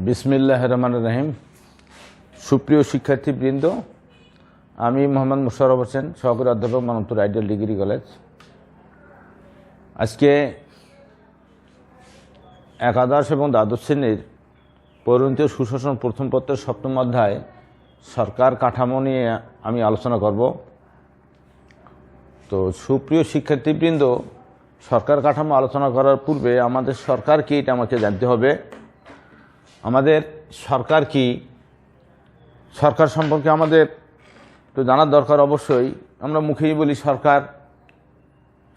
বিসমিল্লাহির রহমানির রহিম। সুপ্রিয় শিক্ষার্থীবৃন্দ, আমি মোহাম্মদ মোশাররফ হোসেন, সহকারী অধ্যাপক, মানবপুর আইডিয়াল ডিগ্রি কলেজ। আজকে একাদশ এবং দ্বাদশ শ্রেণীর পরিণত সুশাসন প্রথম পত্রের 7ম অধ্যায় সরকার কাঠামো নিয়ে আমি আলোচনা করব। তো সুপ্রিয় শিক্ষার্থীবৃন্দ, সরকার কাঠামো আলোচনা করার পূর্বে আমাদের সরকার কি এটা আমাকে জানতে হবে। আমাদের সরকার কি, সরকার সম্পর্কে আমাদের তো জানার দরকার অবশ্যই। আমরা মুখেই বলি সরকার,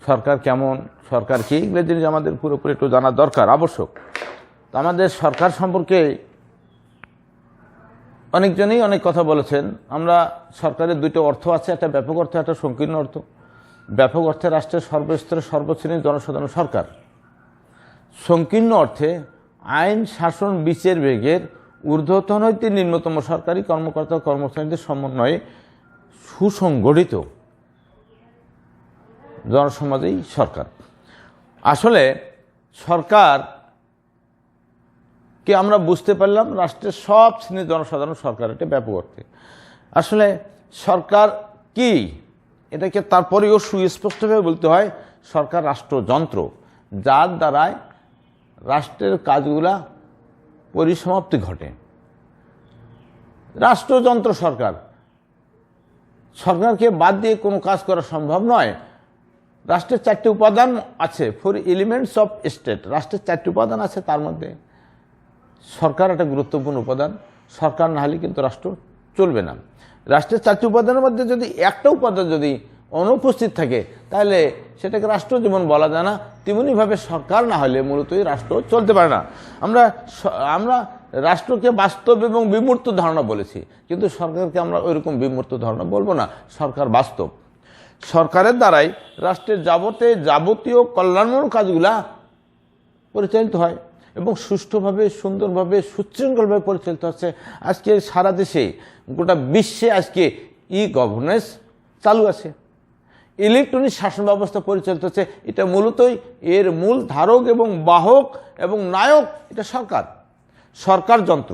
সরকার কেমন, সরকার কি, এগুলো জিনিস আমাদের পুরোপুরি একটু জানার দরকার আবশ্যক। তো আমাদের সরকার সম্পর্কে অনেকজনেই অনেক কথা বলেছেন। আমরা সরকারের দুটো অর্থ আছে, একটা ব্যাপক অর্থ, একটা সংকীর্ণ অর্থ। ব্যাপক অর্থে রাষ্ট্রের সর্বস্তরে সর্বশ্রেণীর জনসাধারণ সরকার। সংকীর্ণ অর্থে আইন, শাসন, বিচার বিভাগের ঊর্ধ্বতন হইতে নিম্নতম সরকারি কর্মকর্তা কর্মচারীদের সমন্বয়ে সুসংগঠিত জনসমাজেই সরকার। আসলে সরকারকে আমরা বুঝতে পারলাম রাষ্ট্রের সব শ্রেণীর জনসাধারণ সরকার, এটা ব্যাপক অর্থে। আসলে সরকার কি, এটাকে তারপরেও সুস্পষ্টভাবে বলতে হয় সরকার রাষ্ট্রযন্ত্র, যার দ্বারায় রাষ্ট্রের কাজগুলা পরিসমাপ্তি ঘটে। রাষ্ট্রযন্ত্র সরকার, সরকারকে বাদ দিয়ে কোনো কাজ করা সম্ভব নয়। রাষ্ট্রের 4টি উপাদান আছে, 4 এলিমেন্টস অফ স্টেট। রাষ্ট্রের 4টি উপাদান আছে, তার মধ্যে সরকার একটা গুরুত্বপূর্ণ উপাদান। সরকার না হলে কিন্তু রাষ্ট্র চলবে না। রাষ্ট্রের 4টি উপাদানের মধ্যে যদি একটা উপাদান যদি অনুপস্থিত থাকে, তাহলে সেটাকে রাষ্ট্র যেমন বলা যায় না, তেমনিভাবে সরকার না হলে মূলতই রাষ্ট্র চলতে পারে না। আমরা রাষ্ট্রকে বাস্তব এবং বিমূর্ত ধারণা বলেছি, কিন্তু সরকারকে আমরা ওইরকম বিমূর্ত ধারণা বলবো না। সরকার বাস্তব। সরকারের দ্বারাই রাষ্ট্রের যাবতীয় কল্যাণমূলক কাজগুলা পরিচালিত হয় এবং সুষ্ঠুভাবে, সুন্দরভাবে, সুশৃঙ্খলভাবে পরিচালিত হচ্ছে। আজকে সারা দেশে, গোটা বিশ্বে আজকে গভর্নেন্স চালু আছে, ইলেকট্রনিক শাসন ব্যবস্থা পরিচালিত হচ্ছে। এটা মূলতই এর মূল ধারক এবং বাহক এবং নায়ক এটা সরকার, সরকার যন্ত্র।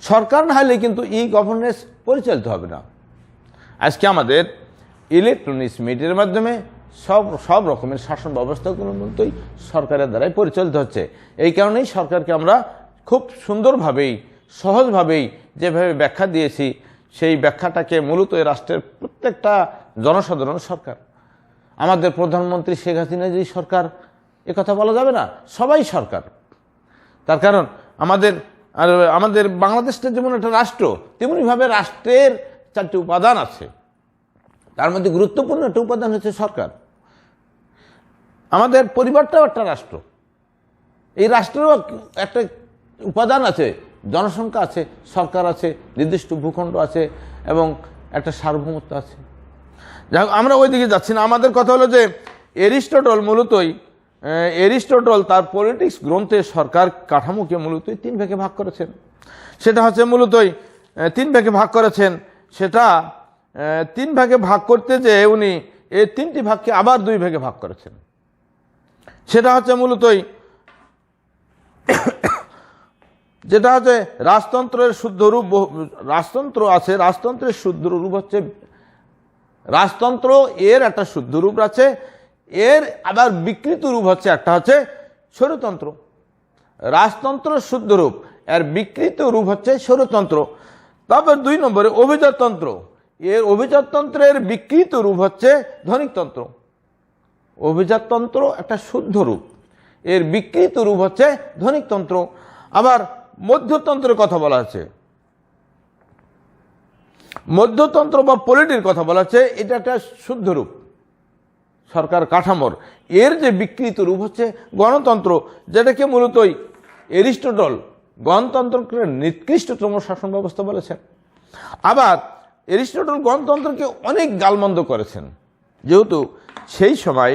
সরকার না হলে কিন্তু গভর্নেন্স পরিচালিত হবে না। আজকে আমাদের ইলেকট্রনিক্স মিডিয়ার মাধ্যমে সব রকমের শাসন ব্যবস্থাগুলো মূলতই সরকারের দ্বারাই পরিচালিত হচ্ছে। এই কারণেই সরকারকে আমরা খুব সুন্দরভাবেই, সহজভাবেই যেভাবে ব্যাখ্যা দিয়েছি, সেই ব্যাখ্যাটাকে মূলত রাষ্ট্রের প্রত্যেকটা জনসাধারণ সরকার। আমাদের প্রধানমন্ত্রী শেখ হাসিনা যে সরকার, কথা বলা যাবে না, সবাই সরকার। তার কারণ আমাদের বাংলাদেশটা যেমন একটা রাষ্ট্র, তেমনিভাবে রাষ্ট্রের 4টি উপাদান আছে। তার মধ্যে গুরুত্বপূর্ণ একটা উপাদান হচ্ছে সরকার। আমাদের পরিবারটাও একটা রাষ্ট্র। এই রাষ্ট্রেরও একটা উপাদান আছে, জনসংখ্যা আছে, সরকার আছে, নির্দিষ্ট ভূখণ্ড আছে এবং একটা সার্বভৌমত্ব আছে। যাই হোক, আমরা ওই দিকে যাচ্ছি না। আমাদের কথা হলো যে এরিস্টটল তার পলিটিক্স গ্রন্থে সরকার কাঠামোকে মূলতই 3 ভাগে ভাগ করেছেন। সেটা হচ্ছে মূলতই 3 ভাগে ভাগ করেছেন। সেটা 3 ভাগে ভাগ করতে যে উনি এই 3টি ভাগকে আবার 2 ভাগে ভাগ করেছেন। সেটা হচ্ছে মূলতই যেটা হচ্ছে রাজতন্ত্রের শুদ্ধ রূপ। রাজতন্ত্র আছে, রাজতন্ত্রের শুদ্ধ রূপ হচ্ছে রাজতন্ত্র, এর একটা শুদ্ধ রূপ আছে। এর আবার বিকৃত রূপ হচ্ছে একটা হচ্ছে স্বৈরতন্ত্র। রাজতন্ত্র শুদ্ধ রূপ, এর বিকৃত রূপ হচ্ছে স্বৈরতন্ত্র। তারপর 2 নম্বরে অভিজাততন্ত্র। এর অভিজাততন্ত্রের বিকৃত রূপ হচ্ছে ধনিকতন্ত্র। অভিজাততন্ত্র একটা শুদ্ধ রূপ, এর বিকৃত রূপ হচ্ছে ধনিকতন্ত্র। আবার মধ্যতন্ত্রের কথা বলা আছে, মধ্যতন্ত্র বা পলিটির কথা বলা আছে, এটা একটা শুদ্ধ রূপ সরকার কাঠামোর। এর যে বিকৃত রূপ হচ্ছে গণতন্ত্র, যেটাকে মূলতই এরিস্টটল গণতন্ত্রকে নিকৃষ্টতম শাসন ব্যবস্থা বলেছেন। আবার এরিস্টটল গণতন্ত্রকে অনেক গালমন্দ করেছেন, যেহেতু সেই সময়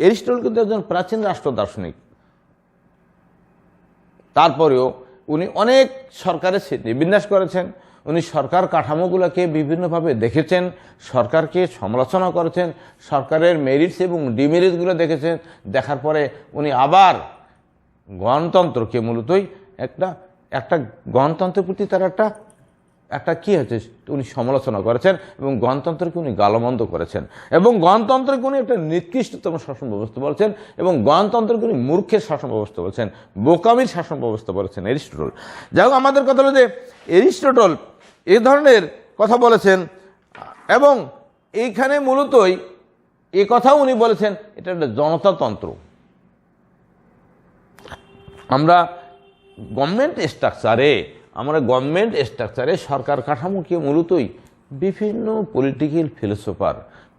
এরিস্টটল কিন্তু একজন প্রাচীন রাষ্ট্র দার্শনিক। তারপরেও উনি অনেক সরকারের বিন্যাস করেছেন। উনি সরকার কাঠামোগুলোকে বিভিন্নভাবে দেখেছেন, সরকারকে সমালোচনা করেছেন, সরকারের মেরিটস এবং ডিমেরিটসগুলো দেখেছেন। দেখার পরে উনি আবার গণতন্ত্রকে মূলতই একটা একটা গণতন্ত্রের প্রতি তার একটা কি হচ্ছে উনি সমালোচনা করেছেন এবং গণতন্ত্রকে উনি গালমন্দ করেছেন এবং গণতন্ত্রকে উনি একটা নিকৃষ্টতম শাসন ব্যবস্থা বলছেন এবং গণতন্ত্রকে উনি মূর্খের শাসন ব্যবস্থা বলছেন, বোকামির শাসন ব্যবস্থা বলেছেন এরিস্টটল। যাই হোক, আমাদের কথা হলো যে এরিস্টটল এই ধরনের কথা বলেছেন এবং এইখানে মূলতই এ কথাও উনি বলেছেন এটা একটা জনতাতন্ত্র। আমরা গভর্নমেন্ট স্ট্রাকচারে সরকার কাঠামোকে মূলতই বিভিন্ন পলিটিক্যাল ফিলোসফার,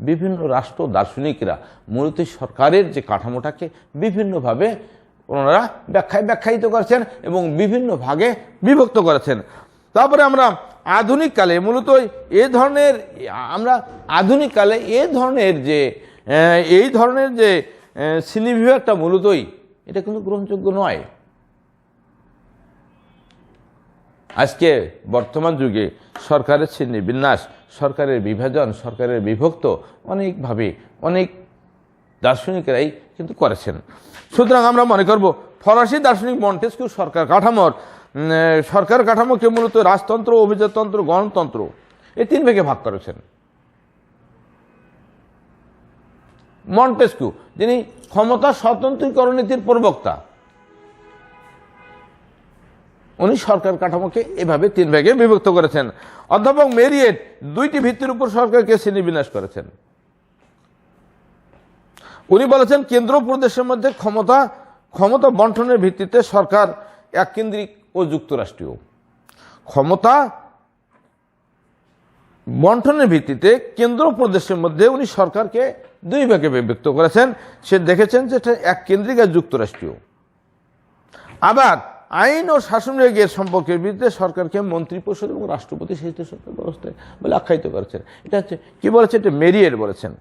বিভিন্ন রাষ্ট্র দার্শনিকরা মূলত সরকারের যে কাঠামোটাকে বিভিন্নভাবে ওনারা ব্যাখ্যায়িত করেছেন এবং বিভিন্ন ভাগে বিভক্ত করেছেন। তারপরে আমরা আধুনিককালে মূলত এই ধরনের যে শ্রেণীবিভাগটা মূলতই এটা কিন্তু গ্রহণযোগ্য নয়। আজকে বর্তমান যুগে সরকারের শ্রেণীবিন্যাস, সরকারের বিভাজন, সরকারের বিভক্ত অনেকভাবে অনেক দার্শনিকরাই কিন্তু করেছেন। সুতরাং আমরা মনে করব ফরাসি দার্শনিক মন্টেস্কিউ সরকার কাঠামোকে মূলত রাজতন্ত্র, অভিজাততন্ত্র, গণতন্ত্র এই তিন ভাগে ভাগ করেছেন। মন্টেস্কিউ যিনি ক্ষমতা স্বতন্ত্রীকরণ নীতির প্রবক্তা, উনি সরকার কাঠামোকে এভাবে তিন ভাগে বিভক্ত করেছেন। অধ্যাপক মেরিয়েট দুইটি ভিত্তির উপর সরকারকে শ্রেণীবিন্যাস করেছেন। উনি বলেছেন কেন্দ্র প্রদেশের মধ্যে ক্ষমতা বন্টনের ভিত্তিতে সরকার এককেন্দ্রিক ও যুক্তরাষ্ট্রীয়। ক্ষমতা বন্টনের ভিত্তিতে কেন্দ্র প্রদেশের মধ্যে উনি সরকারকে দুই ভাগে বিভক্ত করেছেন। সে দেখেছেন যে এটা এককেন্দ্রিক আর যুক্তরাষ্ট্রীয়। আবার আইন ও শাসন বিভাগের সম্পর্কের ভিত্তিতে সরকারকে মন্ত্রিপরিষদ এবং রাষ্ট্রপতি শাসিত সরকার ব্যবস্থায় বলে আখ্যায়িত করেছেন। এটা হচ্ছে কি বলেছে, এটা মেরিয়েট বলেছেন।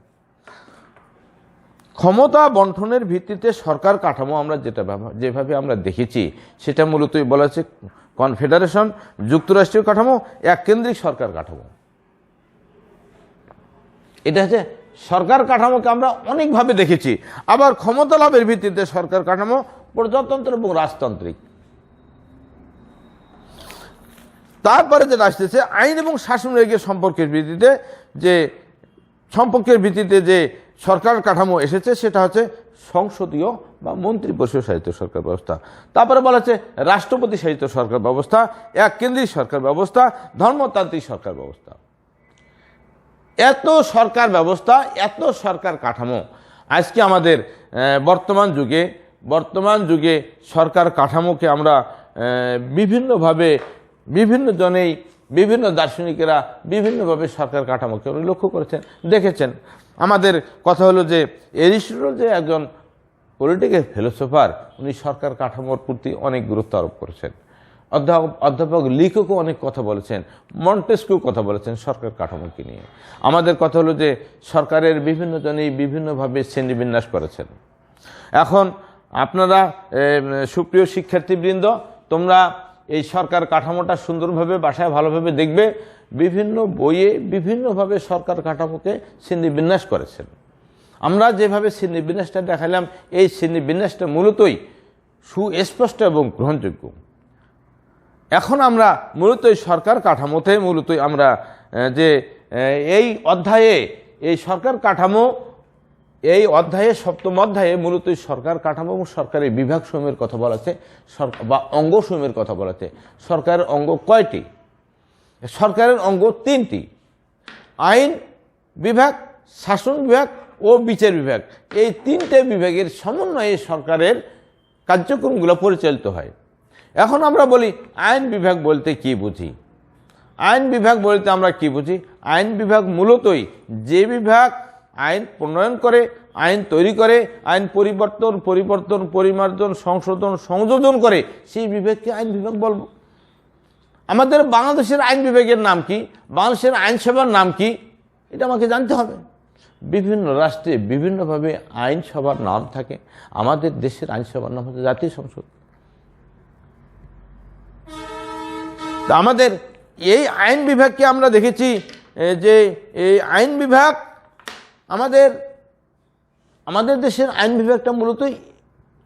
ক্ষমতা বন্টনের ভিত্তিতে সরকার কাঠামো আমরা যেভাবে আমরা দেখেছি সেটা মূলতই বলা হচ্ছে কনফেডারেশন, যুক্তরাষ্ট্রীয় কাঠামো, এককেন্দ্রিক সরকার কাঠামো। এটা হচ্ছে সরকার কাঠামোকে আমরা অনেকভাবে দেখেছি। আবার ক্ষমতা লাভের ভিত্তিতে সরকার কাঠামো প্রজাতন্ত্র এবং রাজতান্ত্রিক। তারপরে যেটা আসতেছে আইন এবং শাসন বিভাগের সম্পর্কের ভিত্তিতে যে সরকার কাঠামো এসেছে সেটা হচ্ছে সংসদীয় বা মন্ত্রিপরিষদ শাসিত সরকার ব্যবস্থা। তারপরে বলা হচ্ছে রাষ্ট্রপতি শাসিত সরকার ব্যবস্থা, এককেন্দ্রিক সরকার ব্যবস্থা, ধর্মতান্ত্রিক সরকার ব্যবস্থা। এত সরকার ব্যবস্থা, এত সরকার কাঠামো আজকে আমাদের বর্তমান যুগে সরকার কাঠামোকে আমরা বিভিন্নভাবে বিভিন্ন দার্শনিকেরা বিভিন্নভাবে সরকার কাঠামোকে লক্ষ্য করেছেন, দেখেছেন। আমাদের কথা হলো যে এরিস্টটল যে একজন পলিটিক্যাল ফিলোসফার, উনি সরকার কাঠামোর প্রতি অনেক গুরুত্ব আরোপ করেছেন। অধ্যাপক লিককও অনেক কথা বলেছেন, মন্টেস্কিউ কথা বলেছেন সরকার কাঠামোকে নিয়ে। আমাদের কথা হলো যে সরকারের বিভিন্ন জনেই বিভিন্নভাবে শ্রেণীবিন্যাস করেছেন। এখন আপনারা সুপ্রিয় শিক্ষার্থীবৃন্দ, তোমরা এই সরকার কাঠামোটা সুন্দরভাবে বাসায় ভালোভাবে দেখবে। বিভিন্ন বইয়ে বিভিন্নভাবে সরকার কাঠামোকে শ্রেণীবিন্যাস করেছেন। আমরা যেভাবে শ্রেণীবিন্যাসটা দেখালাম, এই শ্রেণীবিন্যাসটা মূলতই সুস্পষ্ট এবং গ্রহণযোগ্য। এখন আমরা মূলত সরকার কাঠামোতে আমরা যে এই সরকার কাঠামো, এই অধ্যায়ে 7ম অধ্যায়ে মূলত সরকার কাঠামো এবং সরকারের বিভাগ সমূহের কথা বলা আছে বা অঙ্গ সমূহের কথা বলা আছে। সরকারের অঙ্গ কয়টি? সরকারের অঙ্গ 3টি: আইন বিভাগ, শাসন বিভাগ ও বিচার বিভাগ। এই 3টে বিভাগের সমন্বয়ে সরকারের কার্যক্রমগুলো পরিচালিত হয়। এখন আমরা বলি আইন বিভাগ বলতে কি বুঝি? আইন বিভাগ বলতে আমরা কি বুঝি? আইন বিভাগ মূলতই যে বিভাগ আইন প্রণয়ন করে, আইন তৈরি করে, আইন পরিবর্তন, পরিমার্জন, সংশোধন, সংযোজন করে, সেই বিভাগকে আইন বিভাগ বলবো। আমাদের বাংলাদেশের আইন বিভাগের নাম কি? বাংলাদেশের আইনসভার নাম কি? এটা আমাকে জানতে হবে। বিভিন্ন রাষ্ট্রে বিভিন্নভাবে আইনসভার নাম থাকে। আমাদের দেশের আইনসভার নাম হচ্ছে জাতীয় সংসদ। আমাদের এই আইন বিভাগকে আমরা দেখেছি যে এই আইন বিভাগ আমাদের দেশের আইন বিভাগটা মূলত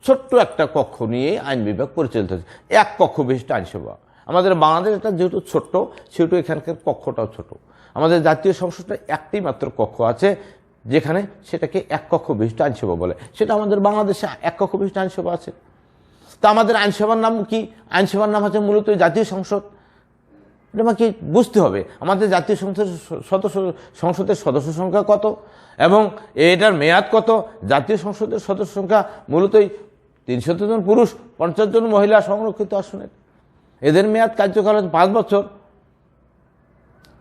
ছোট্ট একটা কক্ষ নিয়ে আইন বিভাগ পরিচালিত হচ্ছে, এক কক্ষ বিশিষ্ট আইনসভা। আমাদের বাংলাদেশ এটা যেহেতু ছোট্ট, সেহেতু এখানকার কক্ষটাও ছোট। আমাদের জাতীয় সংসদে একটি মাত্র কক্ষ আছে, যেখানে সেটাকে এক কক্ষ বিশিষ্ট আইনসভা বলে। সেটা আমাদের বাংলাদেশে এক কক্ষ বিশিষ্ট আইনসভা আছে। তা আমাদের আইনসভার নাম কি? আইনসভার নাম হচ্ছে মূলত জাতীয় সংসদ। এটা আমাকে বুঝতে হবে আমাদের জাতীয় সংসদের সদস্য সংখ্যা কত এবং এটার মেয়াদ কত। জাতীয় সংসদের সদস্য সংখ্যা মূলতই ৩০০ জন পুরুষ, ৫০ জন মহিলা সংরক্ষিত আসনের। এদের মেয়াদ কার্যকাল ৫ বছর।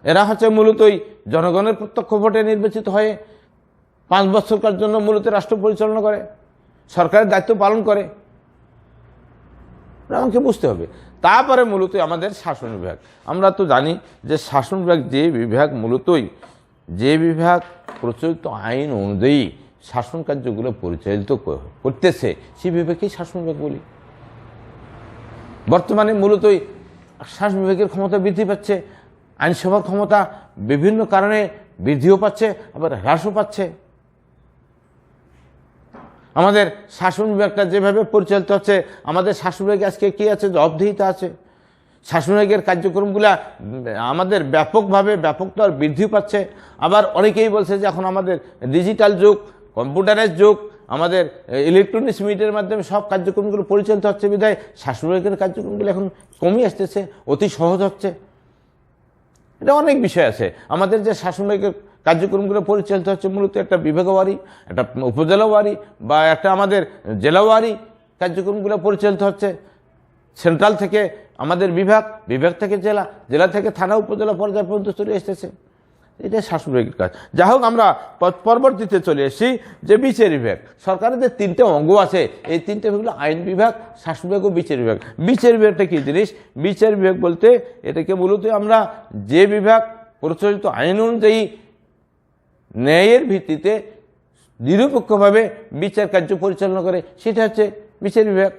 এরা হচ্ছে মূলতই জনগণের প্রত্যক্ষ ভোটে নির্বাচিত হয়ে 5 বছরকার জন্য মূলত রাষ্ট্র পরিচালনা করে, সরকারের দায়িত্ব পালন করে। আমাকে বুঝতে হবে। তারপরে মূলত আমাদের শাসন বিভাগ। আমরা তো জানি যে শাসন বিভাগ যে বিভাগ প্রচলিত আইন অনুযায়ী শাসন কার্যগুলো পরিচালিত করতেছে, সেই বিভাগকেই শাসন বিভাগ বলি। বর্তমানে মূলতই শাসন বিভাগের ক্ষমতা বৃদ্ধি পাচ্ছে, আইনসভার ক্ষমতা বিভিন্ন কারণে বৃদ্ধিও পাচ্ছে, আবার হ্রাসও পাচ্ছে। আমাদের শাসন বিভাগটা যেভাবে পরিচালিত হচ্ছে, আমাদের শাসন বিভাগে আজকে কি আছে? জবাবদিহিতা আছে। শাসন বিভাগের কার্যক্রমগুলা আমাদের ব্যাপকতর বৃদ্ধি পাচ্ছে। আবার অনেকেই বলছে যে এখন আমাদের ডিজিটাল যুগ, কম্পিউটারাইজ যুগ, আমাদের ইলেকট্রনিক্স মিডিয়ার মাধ্যমে সব কার্যক্রমগুলো পরিচালিত হচ্ছে বিধায় শাসন বিভাগের কার্যক্রমগুলো এখন কমই আসতেছে, অতি সহজ হচ্ছে। এটা অনেক বিষয় আছে। আমাদের যে শাসন বিভাগের কার্যক্রমগুলো পরিচালিত হচ্ছে মূলত একটা বিভাগওয়ারি, একটা উপজেলাওয়ারি বা একটা আমাদের জেলাওয়ারি কার্যক্রমগুলো পরিচালিত হচ্ছে। সেন্ট্রাল থেকে আমাদের বিভাগ থেকে জেলা থেকে থানা, উপজেলা পর্যায় পর্যন্ত চলে এসেছে। এটা শাসন বিভাগের কাজ। যা হোক, আমরা পরবর্তীতে চলে এসেছি যে বিচার বিভাগ। সরকারের যে 3টে অঙ্গ আছে, এই 3টে হলো আইন বিভাগ, শাসন বিভাগ ও বিচার বিভাগ। বিচার বিভাগটা কি জিনিস? বিচার বিভাগ বলতে এটাকে মূলত আমরা যে বিভাগ প্রচলিত আইন অনুযায়ী ন্যায়ের ভিত্তিতে নিরপেক্ষভাবে বিচার কার্য পরিচালনা করে, সেটা হচ্ছে বিচার বিভাগ।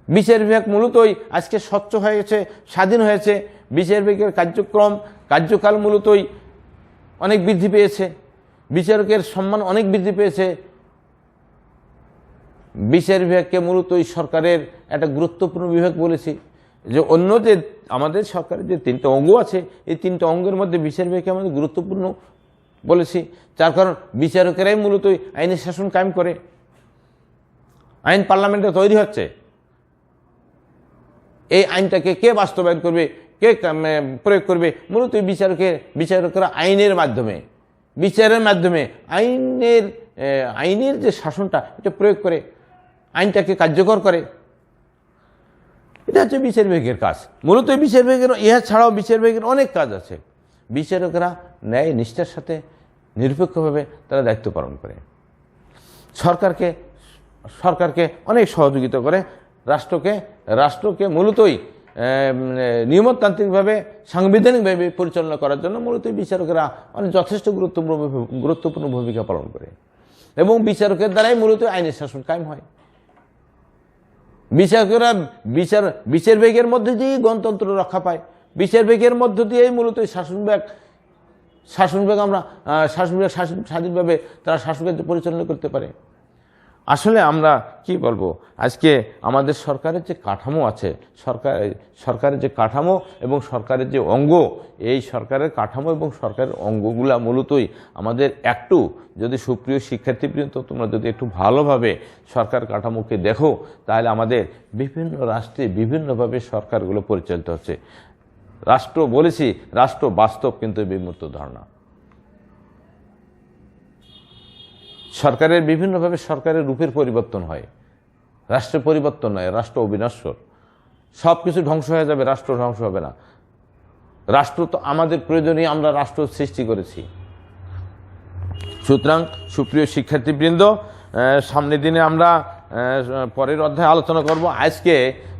বিচার বিভাগ মূলতই আজকে স্বচ্ছ হয়ে গেছে, স্বাধীন হয়েছে। বিচার বিভাগের কার্যকাল মূলতই অনেক বৃদ্ধি পেয়েছে, বিচারকের সম্মান অনেক বৃদ্ধি পেয়েছে। বিচার বিভাগকে মূলতই সরকারের একটা গুরুত্বপূর্ণ বিভাগ বলেছি। যে অন্য যে আমাদের সরকারের যে 3টে অঙ্গ আছে, এই 3টে অঙ্গের মধ্যে বিচার বিভাগকে আমাদের গুরুত্বপূর্ণ বলেছি। যার কারণ বিচারকেরাই মূলতই আইনের শাসন কায়েম করে। আইন পার্লামেন্টে তৈরি হচ্ছে, এই আইনটাকে কে বাস্তবায়ন করবে, কে প্রয়োগ করবে? মূলত বিচারকেরা আইনের মাধ্যমে, বিচারের মাধ্যমে আইনের যে শাসনটা এটা প্রয়োগ করে, আইনটাকে কার্যকর করে। এটা হচ্ছে বিচার বিভাগের কাজ। মূলত বিচার বিভাগের ইহা ছাড়াও বিচার বিভাগের অনেক কাজ আছে। বিচারকেরা ন্যায় নিষ্ঠার সাথে নিরপেক্ষভাবে তারা দায়িত্ব পালন করে, সরকারকে অনেক সহযোগিতা করে, রাষ্ট্রকে মূলতই নিয়মতান্ত্রিকভাবে, সাংবিধানিকভাবে পরিচালনা করার জন্য মূলত বিচারকেরা অনেক যথেষ্ট গুরুত্বপূর্ণ ভূমিকা পালন করে এবং বিচারকের দ্বারাই মূলত আইনের শাসন কায়েম হয়। বিচারকেরা বিচার বিভাগের মধ্যে দিয়েই গণতন্ত্র রক্ষা পায়। বিচার বিভাগের মধ্য দিয়েই মূলত শাসন বিভাগ আমরা স্বাধীনভাবে তারা শাসন কার্য পরিচালনা করতে পারে। আসলে আমরা কি বলবো, আজকে আমাদের সরকারের যে কাঠামো আছে, সরকারের যে কাঠামো এবং সরকারের যে অঙ্গ, এই সরকারের কাঠামো এবং সরকারের অঙ্গগুলা মূলতই আমাদের একটু, যদি সুপ্রিয় শিক্ষার্থীবৃন্দ তোমরা যদি একটু ভালোভাবে সরকার কাঠামোকে দেখো, তাহলে আমাদের বিভিন্ন রাষ্ট্রে বিভিন্নভাবে সরকারগুলো পরিচালিত হচ্ছে। রাষ্ট্র বলেছি, রাষ্ট্র বাস্তব কিন্তু বিমূর্ত ধারণা। সরকারের বিভিন্নভাবে সরকারের রূপের পরিবর্তন হয়, রাষ্ট্রের পরিবর্তন নয়। রাষ্ট্র অবিনশ্বর, সব কিছু ধ্বংস হয়ে যাবে, রাষ্ট্র ধ্বংস হবে না। রাষ্ট্র তো আমাদের প্রয়োজনীয়, আমরা রাষ্ট্র সৃষ্টি করেছি। সুতরাং সুপ্রিয় শিক্ষার্থীবৃন্দ, সামনের দিনে আমরা পরের অধ্যায়ে আলোচনা করব। আজকে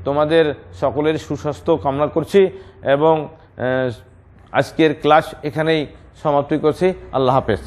তোমাদের সকলের সুস্বাস্থ্য কামনা করছি এবং আজকের ক্লাস এখানেই সমাপ্তি করছি। আল্লাহ হাফেজ।